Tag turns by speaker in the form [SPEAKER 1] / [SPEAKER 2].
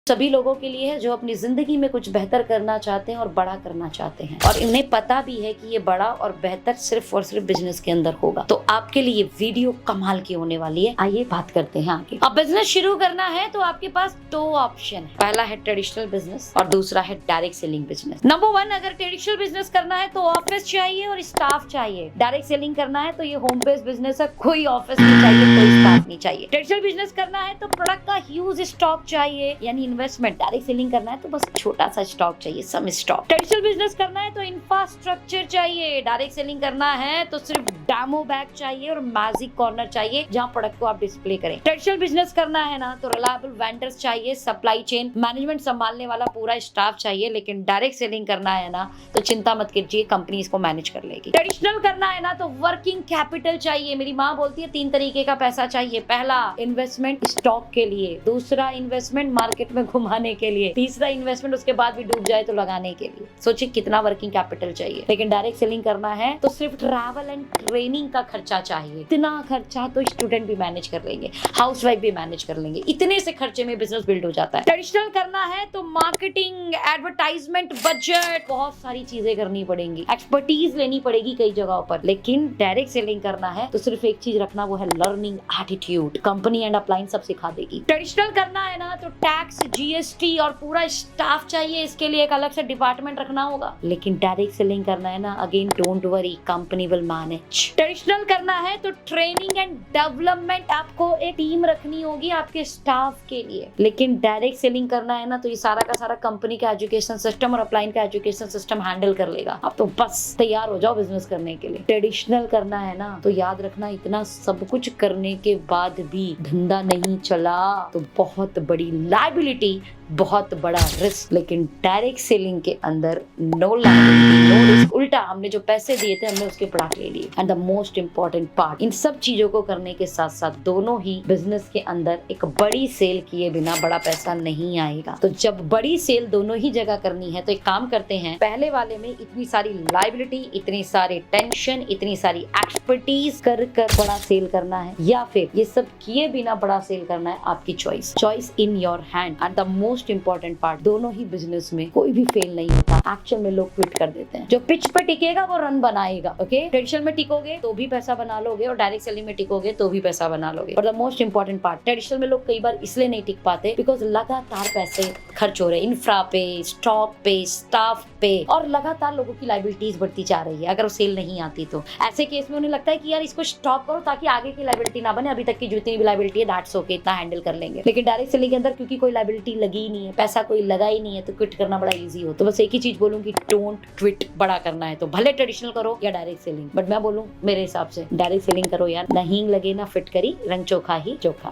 [SPEAKER 1] सभी लोगों के लिए है जो अपनी जिंदगी में कुछ बेहतर करना चाहते हैं और बड़ा करना चाहते हैं, और इन्हें पता भी है कि ये बड़ा और बेहतर सिर्फ और सिर्फ बिजनेस के अंदर होगा। तो आपके लिए ये वीडियो कमाल की होने वाली है। आइए बात करते हैं आगे। अब बिजनेस शुरू करना है तो आपके पास दो ऑप्शन है। पहला है ट्रेडिशनल बिजनेस और दूसरा है डायरेक्ट सेलिंग बिजनेस। नंबर 1, अगर ट्रेडिशनल बिजनेस करना है तो ऑफिस चाहिए और स्टाफ चाहिए। डायरेक्ट सेलिंग करना है तो ये होम बेस्ड बिजनेस है, कोई ऑफिस नहीं चाहिए, कोई स्टाफ नहीं चाहिए। ट्रेडिशनल बिजनेस करना है तो प्रोडक्ट का ह्यूज स्टॉक चाहिए, यानी इन्वेस्टमेंट। डायरेक्ट सेलिंग करना है तो बस छोटा सा स्टॉक चाहिए, सम स्टॉक। ट्रेडिशनल बिजनेस करना है तो इंफ्रास्ट्रक्चर चाहिए। डायरेक्ट सेलिंग करना है तो सिर्फ डेमो बैग चाहिए और मैजिक कॉर्नर चाहिए जहां प्रोडक्ट को आप डिस्प्ले करें। ट्रेडिशनल बिजनेस करना है ना तो रिलायबल वेंडर्स चाहिए, सप्लाई चेन मैनेजमेंट संभालने वाला पूरा स्टाफ चाहिए। लेकिन डायरेक्ट सेलिंग करना है ना तो चिंता मत कीजिए, कंपनी इसको मैनेज कर लेगी। ट्रेडिशनल करना है ना तो वर्किंग कैपिटल चाहिए। मेरी माँ बोलती है 3 तरीके का पैसा चाहिए। पहला इन्वेस्टमेंट स्टॉक के लिए, दूसरा इन्वेस्टमेंट मार्केट में घुमाने के लिए, तीसरा इन्वेस्टमेंट उसके बाद भी डूब जाए तो लगाने के लिए। सोचिए कितना वर्किंग कैपिटल चाहिए। लेकिन डायरेक्ट सेलिंग करना है तो सिर्फ ट्रैवल एंड ट्रेनिंग का खर्चा चाहिए। इतना खर्चा तो स्टूडेंट भी मैनेज कर लेंगे, हाउसवाइफ भी मैनेज कर लेंगे। इतने से खर्चे में बिजनेस बिल्ड हो जाता है। ट्रेडिशनल करना है तो मार्केटिंग, एडवर्टाइजमेंट, बजट, बहुत सारी चीजें करनी पड़ेंगी, एक्सपर्टीज लेनी पड़ेगी कई जगहों पर। लेकिन डायरेक्ट सेलिंग करना है तो सिर्फ एक चीज रखना, वो है learning attitude. Company and upline सब सिखा देगी। ट्रेडिशनल करना है ना तो टैक्स, जीएसटी और पूरा स्टाफ चाहिए, इसके लिए एक अलग से डिपार्टमेंट रखना होगा। लेकिन डायरेक्ट सेलिंग करना है ना, again don't worry, company will manage. Traditional करना है तो ट्रेनिंग एंड डेवलपमेंट, आपको एक टीम रखनी होगी आपके स्टाफ के लिए। लेकिन डायरेक्ट सेलिंग करना है ना तो ये सारा का सारा कंपनी का एजुकेशन सिस्टम और अपलाइन का एजुकेशन सिस्टम हैंडल कर लेगा। अब तो बस तैयार हो जाओ बिजनेस करने के लिए। ट्रेडिशनल करना है ना तो याद रखना, इतना सब कुछ करने के बाद भी धंधा नहीं चला तो बहुत बड़ी लायबिलिटी, बहुत बड़ा रिस्क। लेकिन डायरेक्ट सेलिंग के अंदर नो लायबिलिटी, नो रिस्क। उल्टा हमने जो पैसे दिए थे हमने उसके प्रोडक्ट ले लिए। And the most important part, इन सब चीजों को करने के साथ साथ दोनों ही बिजनेस के अंदर एक बड़ी सेल किए बिना बड़ा पैसा नहीं आएगा। तो जब बड़ी सेल दोनों ही जगह करनी है तो एक काम करते हैं, पहले वाले में इतनी सारी लायबिलिटी, इतनी सारी टेंशन, इतनी सारी एक्सपर्टीज कर बड़ा सेल करना है, या फिर ये सब किए बिना बड़ा सेल करना है, आपकी choice in your hand. And the most important part, दोनों ही बिजनेस में कोई भी फेल नहीं होता। एक्चुअल में लोग क्विट कर देते हैं। जो पिच पर टिकेगा वो रन बनाएगा। ओके, ट्रेडिशनल में टिकोगे तो भी पैसा बना लोगे और डायरेक्ट सेलिंग में टिकोगे तो भी पैसा बना लोगे। और the most important part, traditional में लोग कई बार इसलिए नहीं टिक पाते बिकॉज लगातार पैसे खर्च हो रहे हैं, इंफ्रा पे, स्टॉक पे, स्टाफ पे, और लगातार लोगों की लायबिलिटीज बढ़ती जा रही है। अगर वो सेल नहीं आती तो ऐसे केस में उन्हें लगता है कि यार इसको स्टॉप करो ताकि आगे की लायबिलिटी ना बने, अभी तक की जितनी भी लायबिलिटी है दैट्स ओके, इतना हैंडल कर लेंगे। लेकिन डायरेक्ट सेलिंग के अंदर क्योंकि कोई लायबिलिटी लगी ही नहीं है, पैसा कोई लगा ही नहीं है, तो क्विट करना बड़ा इजी हो। तो बस एक ही चीज बोलूंगी, डोंट क्विट। बड़ा करना है तो भले ट्रेडिशनल करो या डायरेक्ट सेलिंग, बट मैं बोलूं मेरे हिसाब से डायरेक्ट सेलिंग करो यार। नहीं लगे ना फिट करी, रंग चोखा ही चोखा।